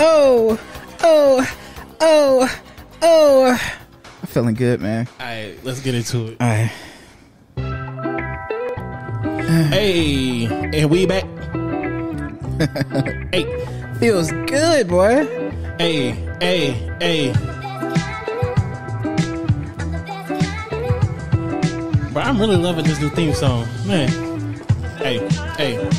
Oh, oh, oh, oh. I'm feeling good, man. All right, let's get into it. All right. Hey, and we back. Hey. Feels good, boy. Hey, hey, hey. Bro, I'm really loving this new theme song. Man. Hey, hey.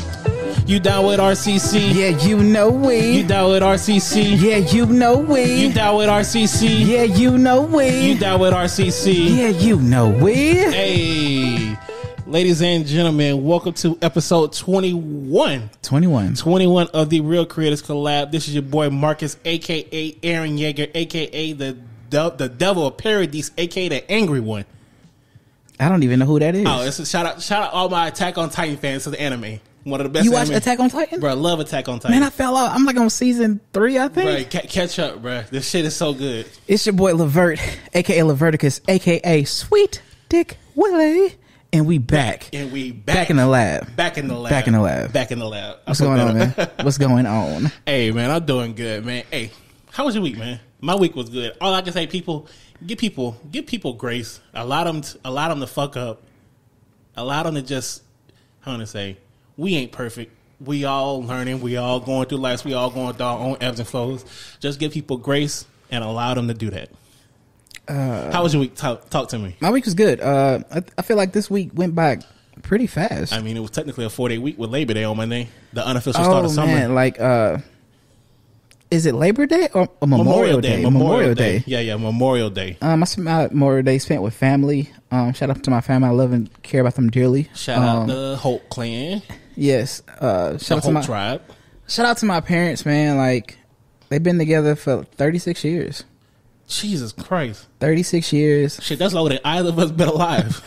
You down with RCC? Yeah, you know we. You down with RCC? Yeah, you know we. You down with RCC? Yeah, you know we. You down with RCC? Yeah, you know we. Hey. Ladies and gentlemen, welcome to episode 21 of the Real Creators Collab. This is your boy Marcus, a.k.a. Aaron Yeager, a.k.a. the Devil of Paradise, a.k.a. the Angry One. I don't even know who that is. Oh, it's a shout out all my Attack on Titan fans to the anime. One of the best. You watch anime. Attack on Titan? Bro, I love Attack on Titan. Man, I fell out. I'm like on season 3, I think. Bro, catch up, bro. This shit is so good. It's your boy Levert, a.k.a. Leverticus, a.k.a. Sweet Dick Willie. And we back. Back in the lab. Back in the lab. What's going on, man? What's going on? Hey, man, I'm doing good, man. Hey, how was your week, man? My week was good. All I can say, people, give people grace. Allow them to fuck up. Allow them to just, how to say, we ain't perfect. We all learning. We all going through life. We all going through our own ebbs and flows. Just give people grace and allow them to do that. How was your week? Talk to me. My week was good. I feel like this week went by pretty fast. I mean, it was technically a 4-day week with Labor Day on Monday, the unofficial start of summer. Man, like, is it Labor Day or Memorial Day? Memorial Day. Yeah, Memorial Day. I spent my Memorial Day spent with family. Shout out to my family. I love and care about them dearly. Shout out the Hope clan. Yes. Shout out to my tribe. Shout out to my parents, man. Like, they've been together for 36 years. Jesus Christ. 36 years. Shit, that's longer than either of us been alive.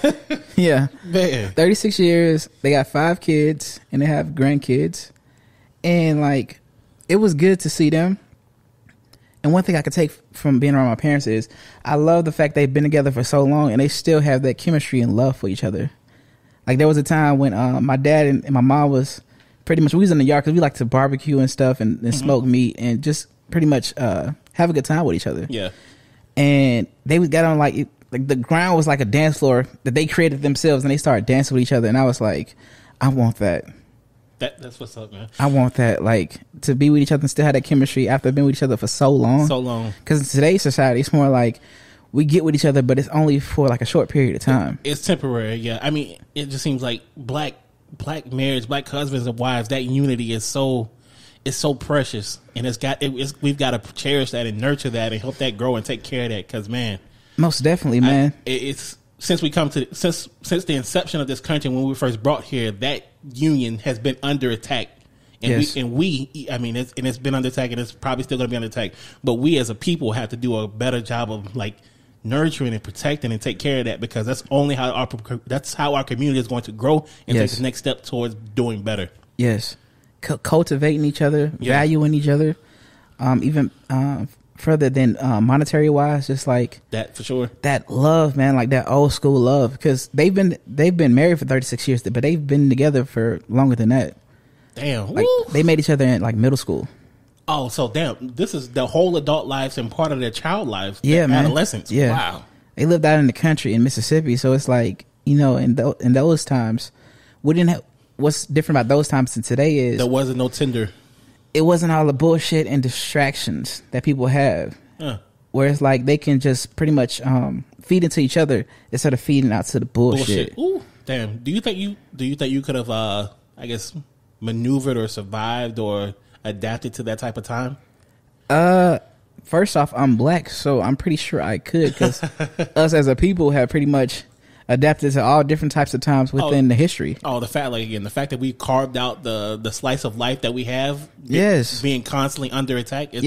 Yeah. Man. 36 years. They got 5 kids and they have grandkids. And like, it was good to see them. And one thing I could take from being around my parents is I love the fact they've been together for so long and they still have that chemistry and love for each other. Like, there was a time when my dad and my mom was pretty much, we was in the yard because we like to barbecue and stuff and smoke meat and just pretty much have a good time with each other. Yeah. And they got on like the ground was like a dance floor that they created themselves and they started dancing with each other. And I was like, I want that. That's what's up, man. I want that, like, to be with each other and still have that chemistry after being with each other for so long. Because in today's society, it's more like we get with each other, but it's only for like a short period of time. It's temporary, yeah. I mean, it just seems like black marriage, black husbands and wives, that unity is so precious, and we've got to cherish that and nurture that and help that grow and take care of that. Because, man, most definitely, man, it's since the inception of this country, when we were first brought here, that union has been under attack. And yes. It's been under attack, and it's probably still going to be under attack. But we as a people have to do a better job of like nurturing and protecting and take care of that, because that's how our community is going to grow and take the next step towards doing better. Yes. Cultivating each other, valuing each other, even further than monetary wise, just like that, for sure. That love, man, like that old school love, because they've been married for 36 years, but they've been together for longer than that. Damn, like, they met each other in like middle school. Oh, so damn, this is the whole adult lives and part of their child lives. Yeah, man. Adolescence. Yeah. Wow. They lived out in the country in Mississippi, so it's like, you know, in those times, we didn't have. What's different about those times than today is there wasn't no Tinder. It wasn't all the bullshit and distractions that people have. Where it's like they can just pretty much feed into each other instead of feeding out to the bullshit. Ooh, damn. Do you think you could have I guess maneuvered or survived or adapted to that type of time? First off, I'm black, so I'm pretty sure I could, because us as a people have pretty much adapted to all different types of times within the history. Oh, the fact that we carved out the slice of life that we have. Yes, being constantly under attack. It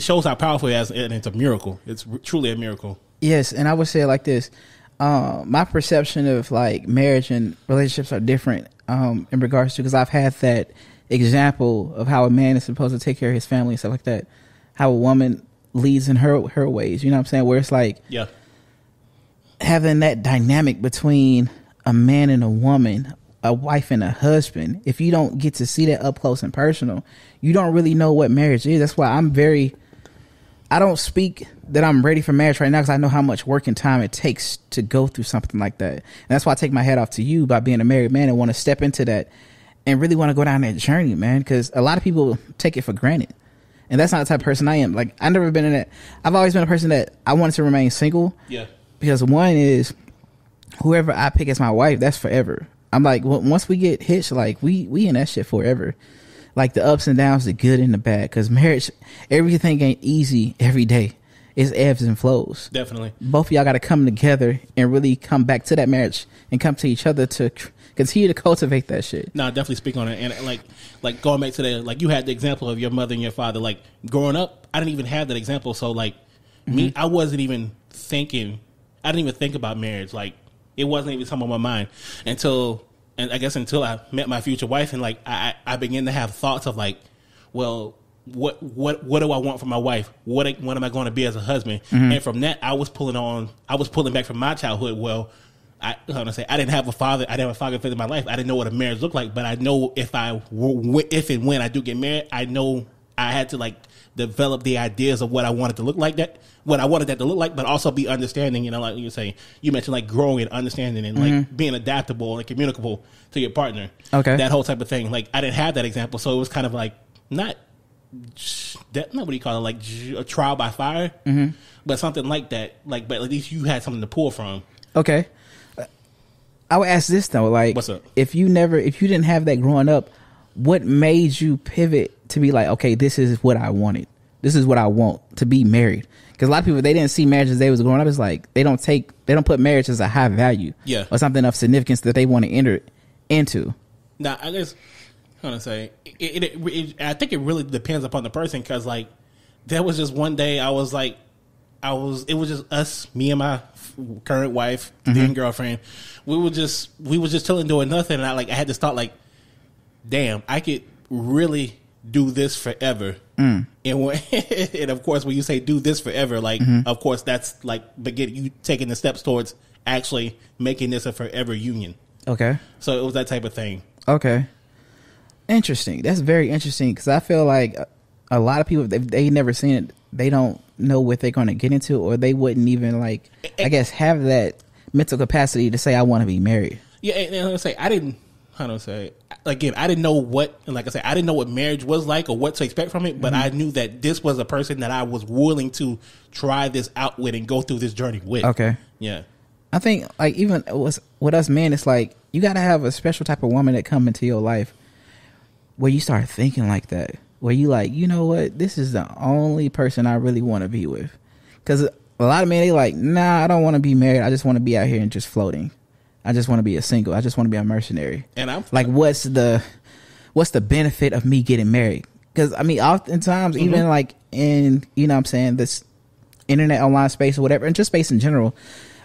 shows how powerful it is, and it's a miracle. It's truly a miracle. Yes, and I would say it like this: my perception of like marriage and relationships are different in regards to, because I've had that example of how a man is supposed to take care of his family and stuff like that. How a woman leads in her ways. You know what I'm saying? Where it's like, having that dynamic between a man and a woman a wife and a husband, if you don't get to see that up close and personal, you don't really know what marriage is. That's why I don't speak that I'm ready for marriage right now, because I know how much work and time it takes to go through something like that. And that's why I take my hat off to you by being a married man and want to step into that and really want to go down that journey, man, because a lot of people take it for granted. And that's not the type of person I am. Like, I've never been in that. I've always been a person that I wanted to remain single. Yeah. Because one is, whoever I pick as my wife, that's forever. I'm like, well, once we get hitched, like, we in that shit forever. Like, the ups and downs, the good and the bad. Because marriage, everything ain't easy every day. It's ebbs and flows. Definitely. Both of y'all got to come together and really come back to that marriage and come to each other to continue to cultivate that shit. No, definitely speak on it. And like going back to that, like, you had the example of your mother and your father. Like, growing up, I didn't even have that example. So, like, me, I wasn't even thinking, I didn't even think about marriage. Like, it wasn't even something on my mind until I met my future wife. And, like, I began to have thoughts of, like, well, what do I want from my wife? What am I going to be as a husband? And from that, I was pulling back from my childhood. Well, I didn't have a father. I didn't have a father figure in my life. I didn't know what a marriage looked like, but I know if and when I do get married, I know I had to, like, develop the ideas of what I wanted to look like, what I wanted that to look like, but also be understanding. You know, like you say, you mentioned, like, growing and understanding and like being adaptable and communicable to your partner. Okay, that whole type of thing. Like, I didn't have that example, so it was kind of like not what do you call it, like a trial by fire, but something like that. Like, but at least you had something to pull from. Okay. I would ask this though, like, what's up? If you didn't have that growing up, what made you pivot to be like, okay, this is what I wanted. This is what I want, to be married. Because a lot of people, they didn't see marriage as they was growing up. It's like they don't put marriage as a high value, or something of significance that they want to enter into. Now, I guess I want to say I think it really depends upon the person. Because, like, there was just one day it was just us, me and my current wife, then girlfriend. We were just chilling, doing nothing, and I had to start, like, damn, I could really do this forever. And of course, when you say do this forever, like, of course, that's like you taking the steps towards actually making this a forever union. Okay. So it was that type of thing. Okay. Interesting. That's very interesting, because I feel like a lot of people, they never seen it, they don't know what they're going to get into, or they wouldn't even, like, I guess, have that mental capacity to say, I want to be married. Yeah, and I say, I didn't know what, and like I said, I didn't know what marriage was like or what to expect from it, but I knew that this was a person that I was willing to try this out with and go through this journey with. Okay. Yeah. I think, like, even with us men, it's like, you got to have a special type of woman that come into your life where you start thinking like that, where you like, you know what, this is the only person I really want to be with. Because a lot of men, they like, nah, I don't want to be married. I just want to be out here and just floating. I just want to be a single. I just want to be a mercenary. And I'm like, what's the benefit of me getting married? Because, I mean, oftentimes, even like in, you know what I'm saying, this internet online space or whatever, and just space in general,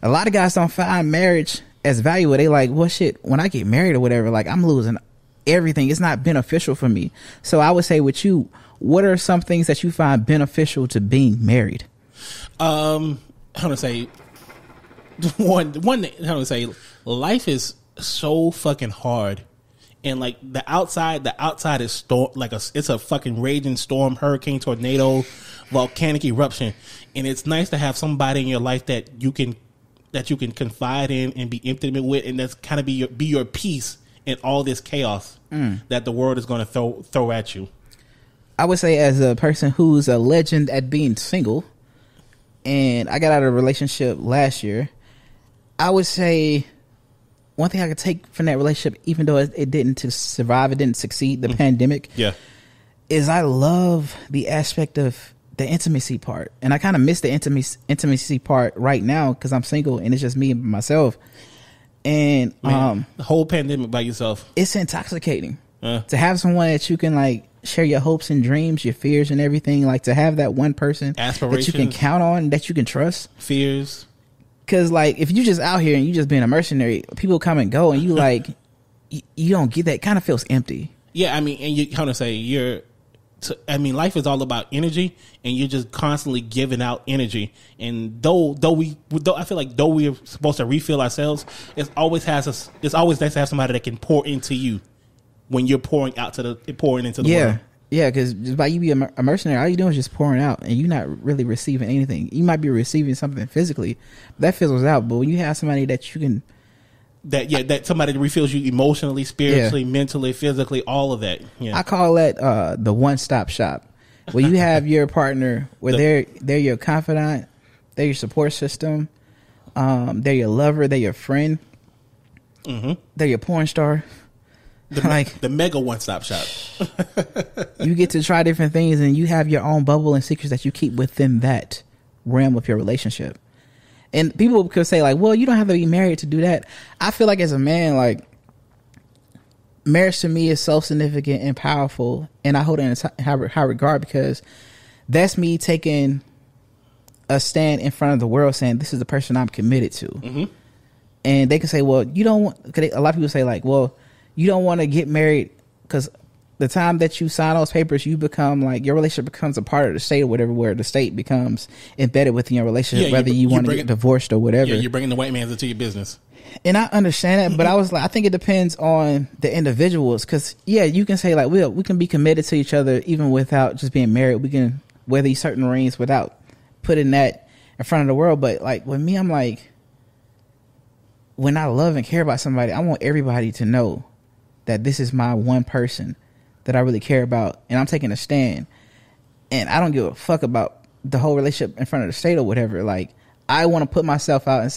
a lot of guys don't find marriage as valuable. They like, well, shit, when I get married or whatever, like, I'm losing everything. It's not beneficial for me. So I would say with you, what are some things that you find beneficial to being married? How to say, one, how to say, life is so fucking hard, and like the outside is storm, like it's a fucking raging storm, hurricane, tornado, volcanic eruption, and it's nice to have somebody in your life that you can confide in and be intimate with, and that's kind of be your peace in all this chaos that the world is going to throw at you. I would say, as a person who's a legend at being single, and I got out of a relationship last year, I would say one thing I could take from that relationship, even though it didn't survive, it didn't succeed, the pandemic, is I love the aspect of the intimacy part. And I kind of miss the intimacy part right now because I'm single and it's just me and myself. And the whole pandemic by yourself, it's intoxicating to have someone that you can, like, share your hopes and dreams, your fears and everything. Like, to have that one person that you can count on, that you can trust. Fears. Because, like, if you just out here and you just being a mercenary, people come and go, and you like, you don't get that. It kind of feels empty. Yeah, I mean, and you kind of say life is all about energy, and you're just constantly giving out energy. And though I feel like though we're supposed to refill ourselves, it's always nice to have somebody that can pour into you when you're pouring into the world. Yeah, because just by you be a mercenary, all you doing is just pouring out, and you're not really receiving anything. You might be receiving something physically, but that fizzles out. But when you have somebody that you can, that somebody that refills you emotionally, spiritually, mentally, physically, all of that. Yeah. I call that the one-stop shop, where you have your partner, where they're your confidant, they're your support system, they're your lover, they're your friend, they're your porn star. The mega one-stop shop. You get to try different things, and you have your own bubble and secrets that you keep within that realm of your relationship. And people could say, like, well, you don't have to be married to do that. I feel like as a man, like, marriage to me is so significant and powerful, and I hold it in high regard, because that's me taking a stand in front of the world saying, this is the person I'm committed to. And they can say, well, you don't want, a lot of people say, like, well, you don't want to get married because the time that you sign those papers, you become like, your relationship becomes a part of the state or whatever, where the state becomes embedded within your relationship, whether you want to get divorced or whatever. Yeah, you're bringing the white man into your business. And I understand that, but I was like, I think it depends on the individuals, because you can say like, we can be committed to each other even without just being married. We can wear these certain rings without putting that in front of the world. But like with me, I'm like, when I love and care about somebody, I want everybody to know that this is my one person that I really care about, and I'm taking a stand, and I don't give a fuck about the whole relationship in front of the state or whatever. Like, I want to put myself out and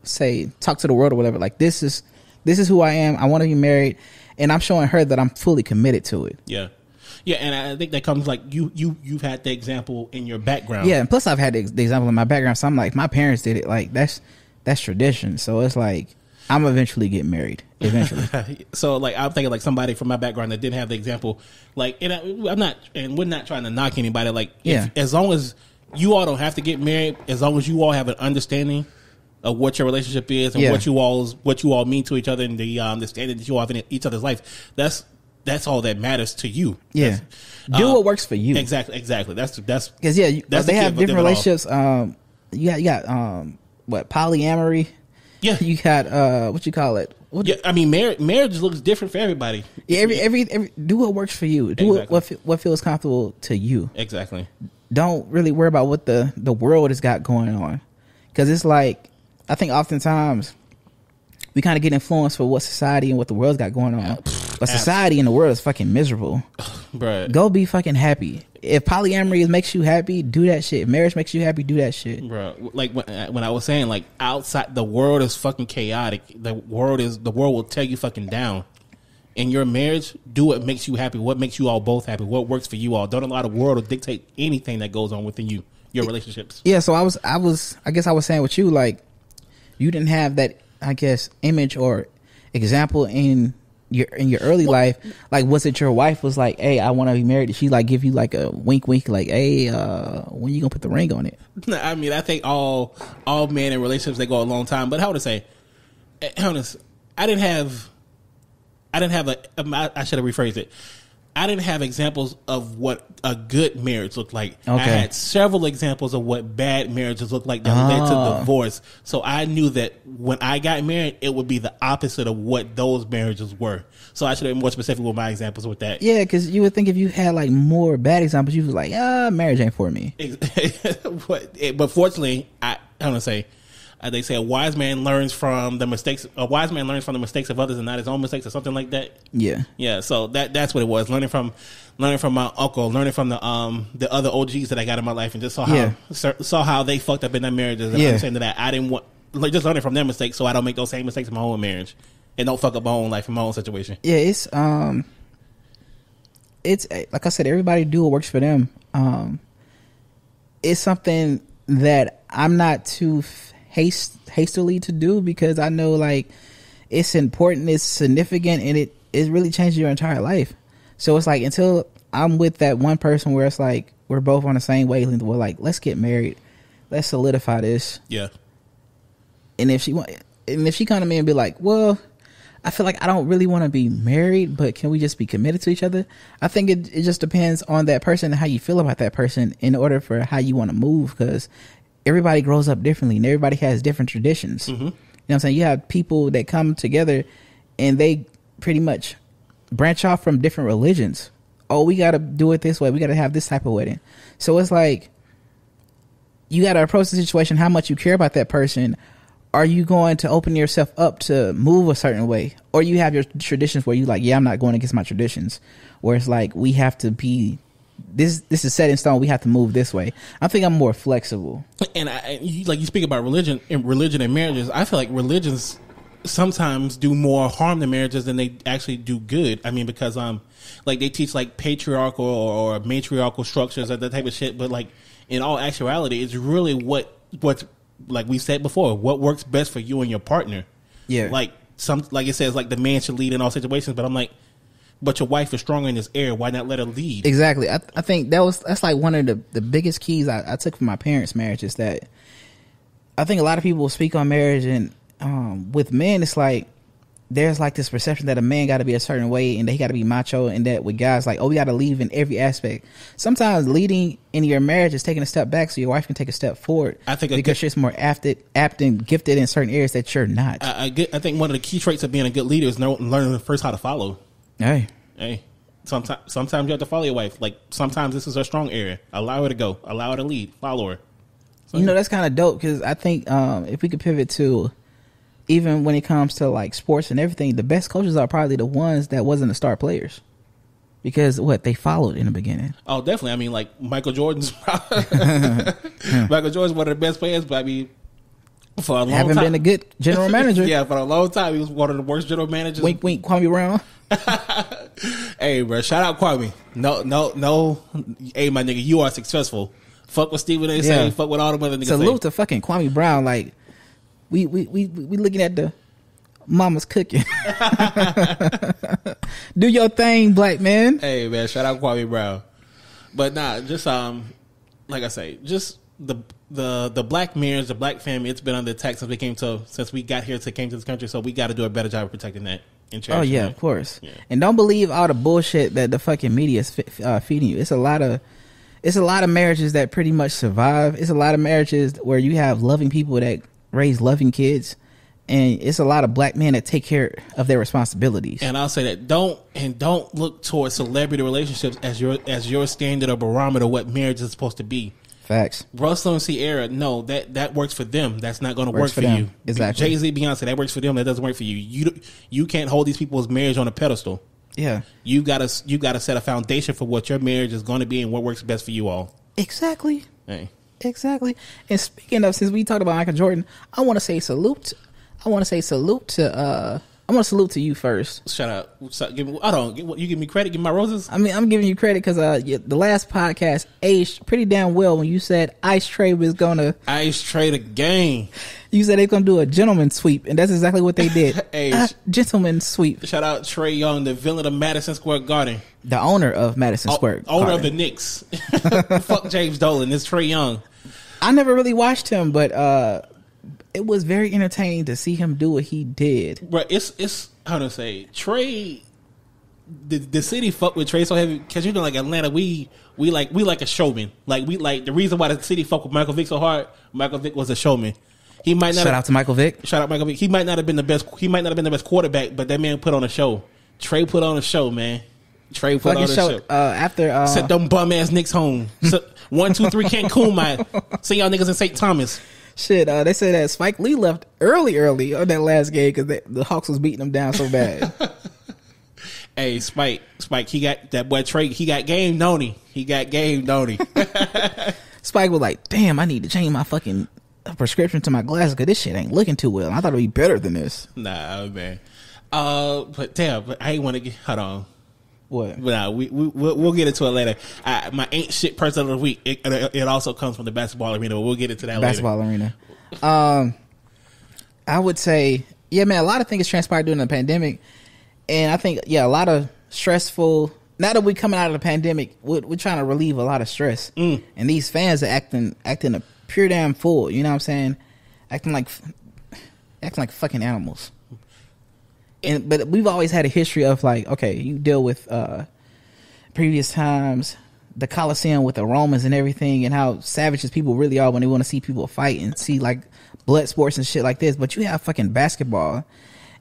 say, talk to the world or whatever. Like, this is who I am. I want to be married, and I'm showing her that I'm fully committed to it. Yeah. Yeah, and I think that comes like you've had the example in your background. Yeah, and plus I've had the example in my background, so I'm like, my parents did it. Like, that's tradition. So it's like, I'm eventually getting married. Eventually. So like, I'm thinking like somebody from my background that didn't have the example. Like, and we're not trying to knock anybody. Like, as long as you all don't have to get married, as long as you all have an understanding of what your relationship is and what you all mean to each other, and the standard that you all have in each other's life, that's all that matters to you. Yeah. Do what works for you. Exactly. That's because they have different relationships. You got polyamory. Yeah, you got what you call it? I mean, marriage looks different for everybody. Yeah, every do what works for you. Do what feels comfortable to you. Exactly. Don't really worry about what the world has got going on, because it's like, I think oftentimes we kind of get influenced for what society and what the world's got going on. But society and the world is fucking miserable. Bruh. Go be fucking happy. If polyamory makes you happy, do that shit. If marriage makes you happy, do that shit. Bro, like when I was saying, like, outside, the world is fucking chaotic. The world will tear you fucking down. In your marriage, do what makes you happy. What makes you all both happy. What works for you all. Don't allow the world to dictate anything that goes on within you. Your relationships. Yeah. So I guess I was saying with you, like, you didn't have that, I guess, image or example in your early life. Like, was it your wife was like, hey, I want to be married? Did she like give you like a wink like, hey, when you gonna put the ring on it? I mean, I think all men in relationships, they go a long time, but how to say, I should have rephrased it. I didn't have examples of what a good marriage looked like. Okay. I had several examples of what bad marriages looked like that led to divorce. So I knew that when I got married, it would be the opposite of what those marriages were. So I should have been more specific with my examples with that. Yeah, because you would think if you had like more bad examples, you was like, marriage ain't for me. But fortunately, they say a wise man learns from the mistakes. A wise man learns from the mistakes of others and not his own mistakes, or something like that. Yeah, yeah. So that's what it was. Learning from my uncle, learning from the other OGs that I got in my life, and just saw how they fucked up in their marriages, and understanding that I didn't want, like, just learning from their mistakes, so I don't make those same mistakes in my own marriage, and don't fuck up my own life and my own situation. Yeah, it's like I said, everybody do what works for them. It's something that I'm not too hastily to do, because I know, like, it's important, it's significant, and it really changes your entire life. So it's like, until I'm with that one person where it's like we're both on the same wavelength, we're like, let's get married, let's solidify this. Yeah. And if she come to me and be like, well, I feel like I don't really want to be married, but can we just be committed to each other? I think it just depends on that person and how you feel about that person in order for how you want to move, because everybody grows up differently and everybody has different traditions. You know what I'm saying? You have people that come together and they pretty much branch off from different religions. Oh, we got to do it this way. We got to have this type of wedding. So it's like, you got to approach the situation how much you care about that person. Are you going to open yourself up to move a certain way? Or you have your traditions where you like, yeah, I'm not going against my traditions. Where it's like, we have to be, this is set in stone. We have to move this way. I think I'm more flexible. And you speak about religion and marriages. I feel like religions sometimes do more harm to marriages than they actually do good. I mean, because like they teach like patriarchal or matriarchal structures or that type of shit. But like in all actuality, it's really what's like we said before, what works best for you and your partner. Yeah. Like it says, like the man should lead in all situations, but I'm like, but your wife is stronger in this area. Why not let her lead? Exactly. I think that's like one of the biggest keys I took from my parents' marriage is that I think a lot of people speak on marriage and with men, it's like there's like this perception that a man got to be a certain way and that he got to be macho, and that with guys like, oh, we got to lead in every aspect. Sometimes leading in your marriage is taking a step back so your wife can take a step forward. I think because she's more apt and gifted in certain areas that you're not. I think one of the key traits of being a good leader is learning first how to follow. Hey. Sometimes you have to follow your wife. Like sometimes this is her strong area. Allow her to go. Allow her to lead. Follow her. So, that's kind of dope, because I think if we could pivot to, even when it comes to like sports and everything, the best coaches are probably the ones that wasn't the star players, because they followed in the beginning. Oh, definitely. I mean, like Michael Jordan's one of the best players, but I mean, for a long time, haven't been a good general manager. Yeah, for a long time, he was one of the worst general managers. Wink, wink, Kwame Brown. Hey, bro, shout out Kwame. No. Hey, my nigga, you are successful. Fuck what Stephen A. say. Fuck what all the other niggas say. Salute to fucking Kwame Brown. Like, we looking at the mama's cooking. Do your thing, black man. Hey, man, shout out Kwame Brown. But nah, just like I say, just the black marriage, the black family, it's been under attack since we got here came to this country. So we got to do a better job of protecting that. Oh yeah, of course. Yeah. And don't believe all the bullshit that the fucking media is feeding you. It's a lot of marriages that pretty much survive. It's a lot of marriages where you have loving people that raise loving kids, and it's a lot of black men that take care of their responsibilities. And I'll say that don't look towards celebrity relationships as your standard or barometer of what marriage is supposed to be. Facts. Russell and Sierra, no, that works for them. That's not going to work for you. Exactly. Jay-Z, Beyonce, that works for them. That doesn't work for you. You can't hold these people's marriage on a pedestal. Yeah. You gotta set a foundation for what your marriage is going to be and what works best for you all. Exactly. Hey. Exactly. And speaking of, since we talked about Michael Jordan, I want to say salute to you first. Shut up. You give me credit, give me my roses. I mean, I'm giving you credit because the last podcast aged pretty damn well when you said Ice Trey was gonna Ice Trey the game. You said they're gonna do a gentleman sweep, and that's exactly what they did. Gentleman sweep. Shout out Trae Young, the villain of Madison Square Garden, the owner of Madison Square owner of the Knicks. Fuck James Dolan. It's Trae Young. I never really watched him, but it was very entertaining to see him do what he did. But it's how to say, Trae. The city fuck with Trae so heavy because like Atlanta, we like a showman. Like the reason why the city fuck with Michael Vick so hard. Michael Vick was a showman. He might not shout out to Michael Vick. Shout out Michael Vick. He might not have been the best. He might not have been the best quarterback, but that man put on a show. Trae put on a show, man. Trae put on a show. After sent them bum ass Knicks home. 1, 2, 3 Cancun, man. See y'all niggas in St. Thomas. Shit, they said that Spike Lee left early on that last game because the Hawks was beating him down so bad. Hey, Spike, he got that boy Trae. He got game, don't he? Spike was like, damn, I need to change my fucking prescription to my glasses because this shit ain't looking too well. I thought it'd be better than this. Nah, man. But I ain't want to get. Hold on. What? Nah, we'll get into it later. My ain't shit person of the week. It also comes from the basketball arena. But we'll get into that basketball arena. I would say, yeah, man. A lot of things transpired during the pandemic, and I think, yeah, a lot of stressful. Now that we're coming out of the pandemic, we're trying to relieve a lot of stress, and these fans are acting a pure damn fool. You know what I'm saying? Acting like fucking animals. But we've always had a history of like, okay, you deal with previous times, the Colosseum with the Romans and everything, and how savages people really are when they want to see people fight and see like blood sports and shit like this. But you have fucking basketball,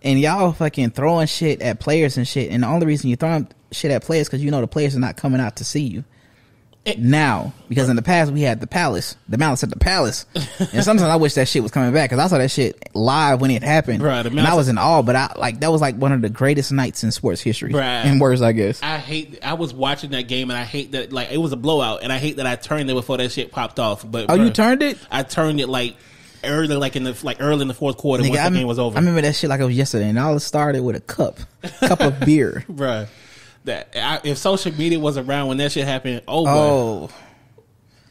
and y'all fucking throwing shit at players and shit. And the only reason you throwing shit at players because you know the players are not coming out to see you. Now, because in the past we had the Malice at the Palace, and sometimes I wish that shit was coming back because I saw that shit live when it happened, and I was in awe. But that was like one of the greatest nights in sports history, in words, I guess. I was watching that game and I hate that like it was a blowout, and I hate that I turned it before that shit popped off. But you turned it? I turned it like early in the fourth quarter. Nigga, once the game was over. I remember that shit like it was yesterday, and all it started with a cup of beer, bruh. If social media was around when that shit happened, boy.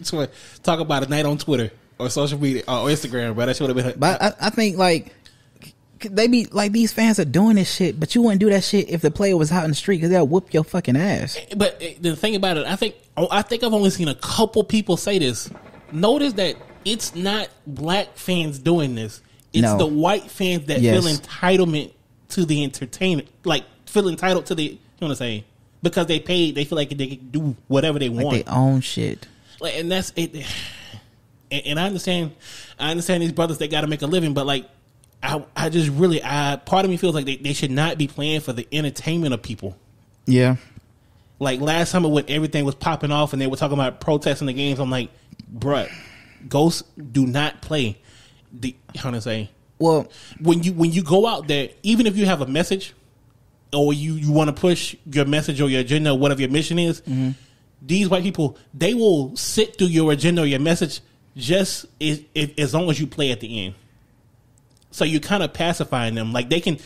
So talk about a night on Twitter or social media or Instagram, bro. That shit would have been. But I think like they be like these fans are doing this shit, but you wouldn't do that shit if the player was out in the street because they'll whoop your fucking ass. But the thing about it, I think I've only seen a couple people say this. Notice that it's not black fans doing this; it's the white fans that feel entitlement to the entertainment, like feel entitled to the. You know what I'm saying? Because they paid, they feel like they can do whatever they want. Like they own shit. Like, and that's it. And I understand these brothers, they got to make a living, but like, I just really, part of me feels like they should not be playing for the entertainment of people. Yeah. Like last summer when everything was popping off and they were talking about protesting the games, I'm like, bruh, ghosts do not play. How to say? Well, when you go out there, even if you have a message, or you want to push your message or your agenda or whatever your mission is, these white people, they will sit through your agenda or your message just as long as you play at the end. So you're kind of pacifying them. Like they can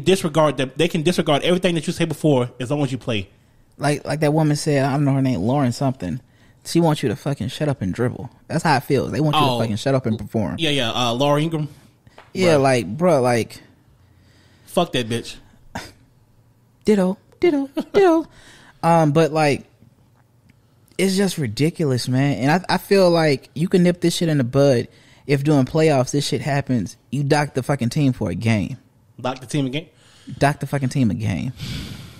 disregard them. They can disregard everything that you say before as long as you play. Like that woman said, I don't know her name, Lauren something. She wants you to fucking shut up and dribble. That's how it feels. They want you to fucking shut up and perform. Yeah. Laura Ingraham. Yeah, bruh. Fuck that bitch. Ditto. But like, it's just ridiculous, man. And I feel like you can nip this shit in the bud if during playoffs this shit happens. You dock the fucking team for a game. Dock the team a game? Dock the fucking team a game.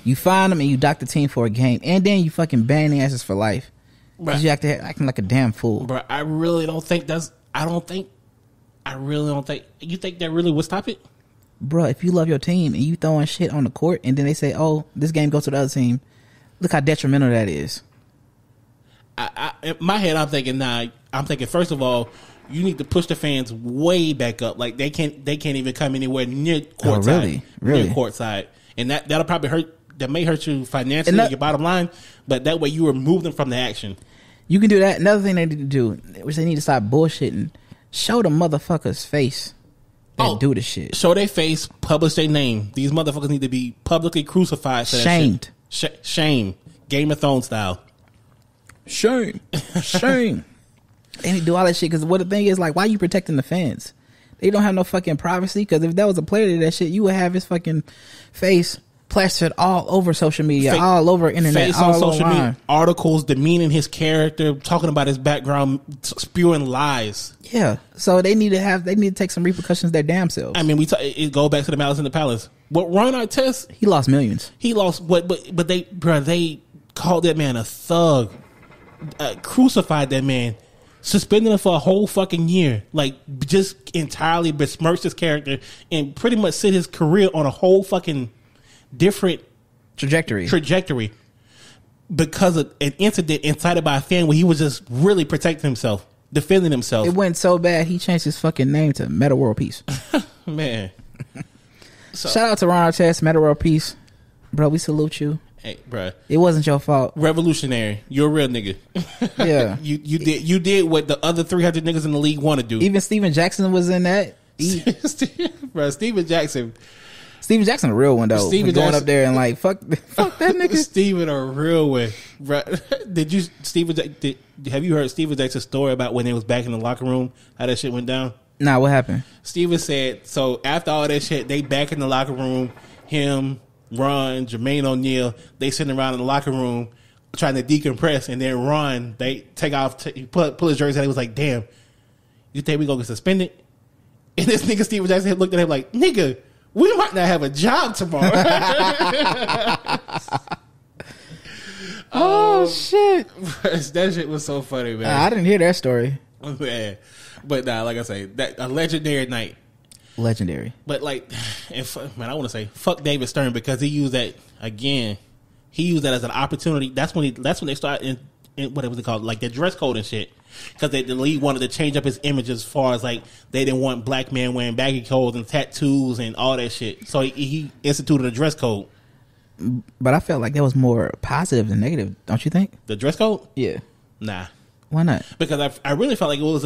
You find them and you dock the team for a game, and then you fucking ban the asses for life because you acting like a damn fool. Bro, I really don't think that's. I really don't think. You think that really would stop it? Bro, if you love your team and you throwing shit on the court and then they say, oh, this game goes to the other team, look how detrimental that is. In my head, I'm thinking, first of all, you need to push the fans way back up. Like they can't even come anywhere near courtside. Really? Near courtside. And that'll probably hurt. That may hurt you financially, your bottom line, but that way you remove them from the action. You can do that. Another thing they need to do, which they need to stop bullshitting, show the motherfucker's face. Do the shit. Show their face, publish their name. These motherfuckers need to be publicly crucified for that Shamed. shit. Shame. Game of Thrones style. Shame. They need to do all that shit because what the thing is, like, why are you protecting the fans? They don't have no fucking privacy because if that was a player to that shit, you would have his fucking face plastered all over social media, all over internet, face all on social online. Media, articles demeaning his character, talking about his background, spewing lies. Yeah, so they need to take some repercussions their damn selves. I mean, it go back to the Malice in the Palace. What Ron Artest? He lost millions. He lost what? But they called that man a thug, crucified that man, suspended him for a whole fucking year, like just entirely besmirched his character and pretty much set his career on a whole fucking different trajectory because of an incident incited by a fan where he was just really protecting himself, defending himself. It went so bad he changed his fucking name to Meta World Peace. Man, shout out to Ron Artest, Meta World Peace, bro. We salute you. Hey, bro, it wasn't your fault. Revolutionary, you're a real nigga. Yeah, you did what the other 300 niggas in the league want to do. Even Steven Jackson was in that. Bro, Steven Jackson, a real one though. Steven going up there and like fuck that nigga. Steven a real one. Have you heard Steven Jackson's story about when they was back in the locker room, how that shit went down? Nah, what happened? Steven said, so after all that shit, they back in the locker room, him, Ron, Jermaine O'Neal, they sitting around in the locker room trying to decompress, and then Ron, they take off, he pull his jersey out, he was like, damn, you think we gonna get suspended? And this nigga Steven Jackson looked at him like, nigga, we might not have a job tomorrow. Oh shit! That shit was so funny, man. I didn't hear that story. Man. But nah, like I say, that a legendary night. Legendary. But like, man, I want to say fuck David Stern because he used that again. He used that as an opportunity. That's when they started in what was it called, like the dress code and shit. Because the league wanted to change up his image as far as like they didn't want black men wearing baggy clothes and tattoos and all that shit. So he instituted a dress code. But I felt like that was more positive than negative, don't you think? The dress code? Yeah. Nah. Why not? Because I really felt like it was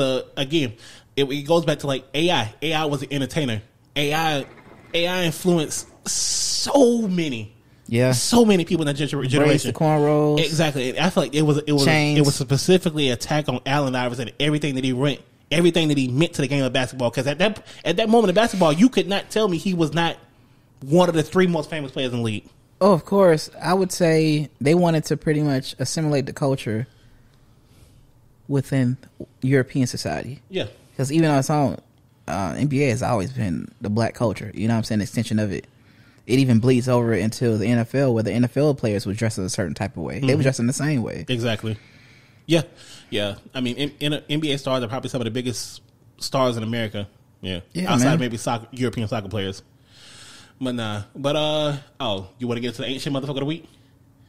it goes back to like AI. AI was an entertainer. AI influenced so many people in that generation. Brace the cornrows. Exactly. And I feel like it was specifically an attack on Allen Iverson and everything that he meant to the game of basketball. Because at that moment of basketball, you could not tell me he was not one of the 3 most famous players in the league. Oh, of course. I would say they wanted to pretty much assimilate the culture within European society. Yeah. Because even on its own, NBA has always been the black culture. You know what I'm saying? Extension of it. It even bleeds over into the NFL, where the NFL players would dress in a certain type of way. They were dressed in the same way. Exactly. Yeah. Yeah. I mean, NBA stars are probably some of the biggest stars in America. Yeah. Outside of maybe European soccer players. But nah. But, you want to get to the ain't shit motherfucker of the week?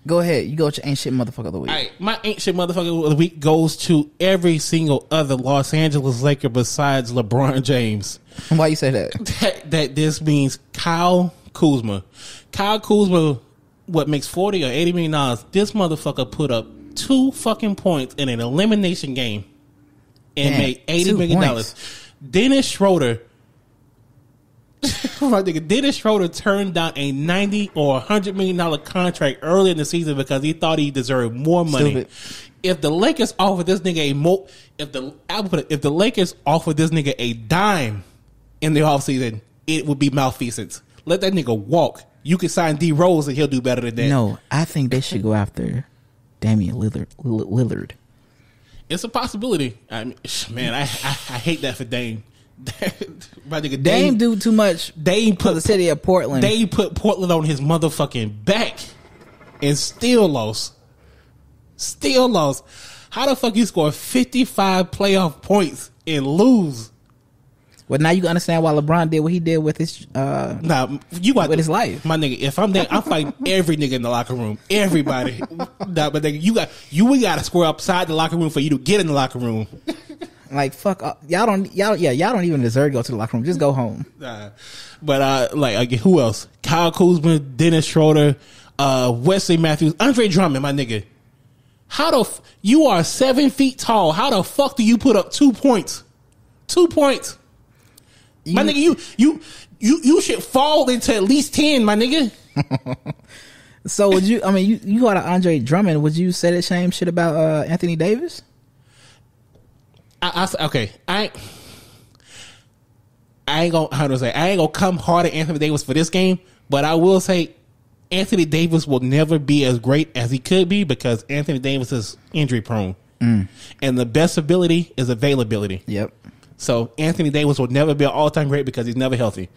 Go ahead. You go with your ain't shit motherfucker of the week. All right. My ain't shit motherfucker of the week goes to every single other Los Angeles Laker besides LeBron James. Why you say that? That this means Kyle Kuzma. Kyle Kuzma, what makes $40 or $80 million? This motherfucker put up 2 fucking points in an elimination game and made $80 million. Dennis Schroeder. My nigga, Dennis Schroeder turned down a $90 or $100 million contract early in the season because he thought he deserved more money. Stupid. If the Lakers offered this nigga if the Lakers offered this nigga a dime in the offseason, it would be malfeasance. Let that nigga walk. You can sign D Rose and he'll do better than that. No, I think they should go after Damian Lillard. It's a possibility. I mean, man, I hate that for Dame. My nigga, Dame do too much. Dame put the city of Portland. Dame put Portland on his motherfucking back and still lost. How the fuck you score 55 playoff points and lose? Well, now you can understand why LeBron did what he did with his his life. My nigga, if I'm there, I'm fighting every nigga in the locker room. Everybody. But nigga, we gotta square upside the locker room for you to get in the locker room. Like, fuck y'all don't even deserve to go to the locker room. Just go home. But who else? Kyle Kuzma, Dennis Schroeder, Wesley Matthews, Andre Drummond, my nigga. You are 7 feet tall. How the fuck do you put up 2 points? 2 points. My nigga, you should fall into at least 10, my nigga. So would you? I mean, you got Andre Drummond. Would you say the same shit about Anthony Davis? Okay, I ain't gonna come hard at Anthony Davis for this game, but I will say Anthony Davis will never be as great as he could be because Anthony Davis is injury prone, and the best ability is availability. Yep. So Anthony Davis will never be an all-time great because he's never healthy.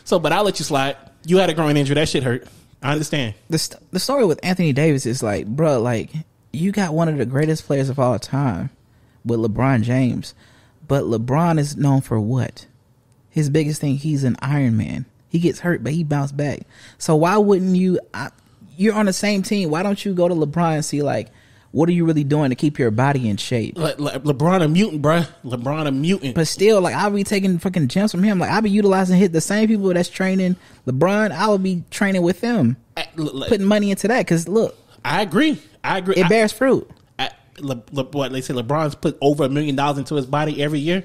So, but I'll let you slide. You had a groin injury. That shit hurt. I understand. The story with Anthony Davis is like, bro, like you got one of the greatest players of all time with LeBron James, but LeBron is known for what? His biggest thing, he's an Iron Man. He gets hurt, but he bounced back. So why wouldn't you? You're on the same team. Why don't you go to LeBron and see like, what are you really doing to keep your body in shape? Like LeBron a mutant, bruh. LeBron a mutant. But still, like, I'll be taking fucking gems from him. Like, I'll be utilizing the same people that's training LeBron. I will be training with them. Putting money into that. Because, look. I agree. It bears fruit. What they say, LeBron's put over $1 million into his body every year.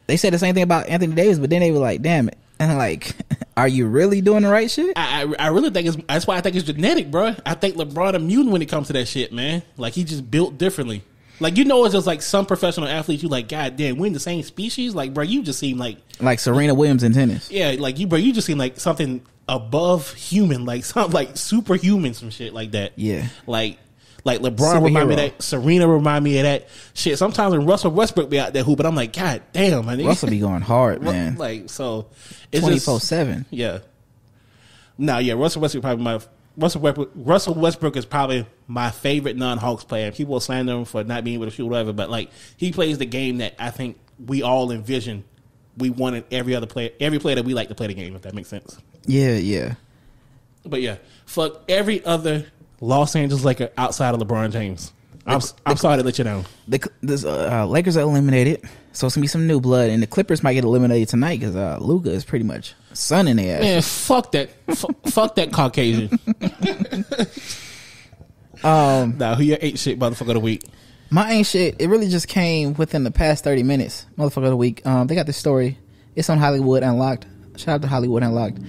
They said the same thing about Anthony Davis, but then they were like, damn it. And like, are you really doing the right shit? I really think that's why I think it's genetic, bro. I think LeBron a mutant when it comes to that shit, man. Like, he just built differently. Like, you know, it's just like some professional athletes, you like, God damn, we're in the same species. Like, bro, you just seem like Serena Williams in tennis. Yeah, like you just seem like something above human, like something like superhuman, some shit like that. Yeah. Like LeBron remind me of that. Serena remind me of that shit. Sometimes when Russell Westbrook be out there hooping, I'm like, God damn, my nigga. Russell be going hard, man. Like, so it's 24/7. Yeah. No, yeah, Russell Westbrook is probably my favorite non-Hawks player. People will slander him for not being able to shoot whatever, but like he plays the game that I think we all envision. We wanted every player that we like to play the game. If that makes sense. Yeah. But yeah, fuck every other Los Angeles Laker outside of LeBron James. I'm sorry to let you down. The Lakers are eliminated, so it's gonna be some new blood, and the Clippers might get eliminated tonight because Luka is pretty much sunning their ass. Man, fuck that, fuck that Caucasian. Now, who your ain't shit motherfucker of the week? My ain't shit. It really just came within the past 30 minutes, motherfucker of the week. They got this story. It's on Hollywood Unlocked. Shout out to Hollywood Unlocked.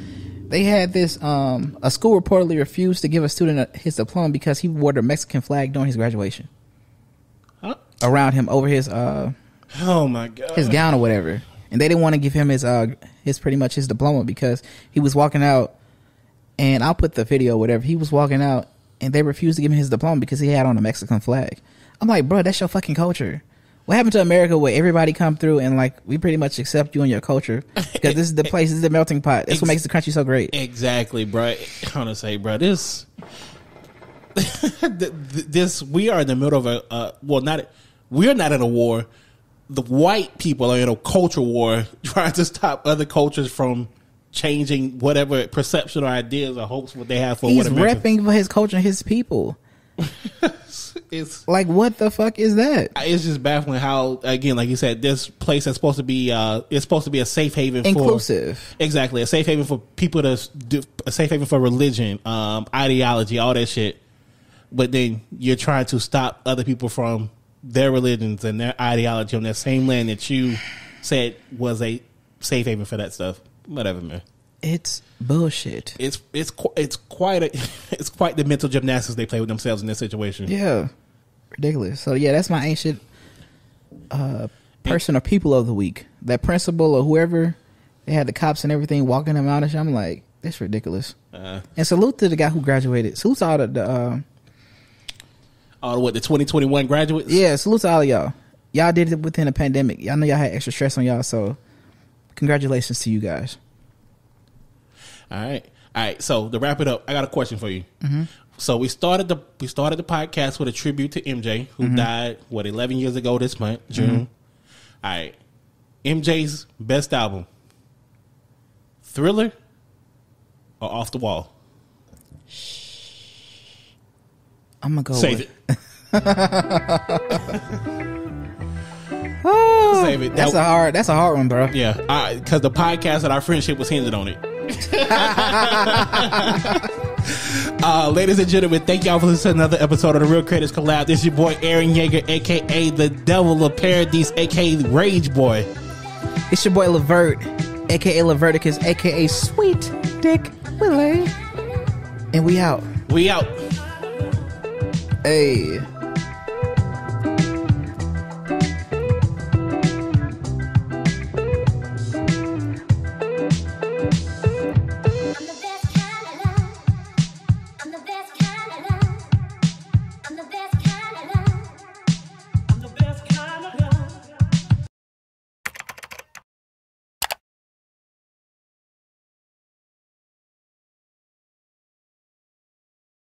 They had this, a school reportedly refused to give a student his diploma because he wore the Mexican flag during his graduation. Huh? Around him, over his, oh my God, his gown or whatever. And they didn't want to give him his pretty much his diploma because he was walking out, and I'll put the video, whatever. He was walking out, and they refused to give him his diploma because he had on a Mexican flag. I'm like, bro, that's your fucking culture. What happened to America where everybody come through and like we pretty much accept you and your culture because this is the place, this is the melting pot. That's what makes the country so great. Exactly, bro. I want to say, bro, this we are in the middle of we're not in a war. The white people are in a culture war trying to stop other cultures from changing whatever perception or ideas or hopes what they have for He's what America. repping for his culture and his people. It's like, what the fuck is that? It's just baffling how, again, like you said, this place is supposed to be it's supposed to be a safe haven, inclusive. Exactly, a safe haven for people to do, a safe haven for religion, ideology, all that shit. But then you're trying to stop other people from their religions and their ideology on that same land that you said was a safe haven for that stuff. Whatever, man. It's bullshit. It's quite the mental gymnastics they play with themselves in this situation. Yeah, ridiculous. So yeah, that's my ancient person or people of the week. That principal or whoever, they had the cops and everything walking them out and shit. I'm like, that's ridiculous. And salute to the guy who graduated. Salute to all the 2021 graduates. Yeah, salute to all of y'all. Y'all did it within a pandemic. Y'all know y'all had extra stress on y'all, so congratulations to you guys. All right. So to wrap it up, I got a question for you. Mm-hmm. So we started the podcast with a tribute to MJ, who died 11 years ago this month, June. Mm-hmm. All right, MJ's best album, Thriller or Off the Wall? I'm gonna go save with it. Save it. That's a hard one, bro. Yeah, because the podcast and our friendship was hinged on it. Ladies and gentlemen, thank y'all for listening to another episode of the Real Creators Collab. This is your boy Aaron Yeager, aka the Devil of Paradise, aka Rage Boy. It's your boy Levert, aka Leverticus, aka Sweet Dick Willie, and we out. We out. Hey.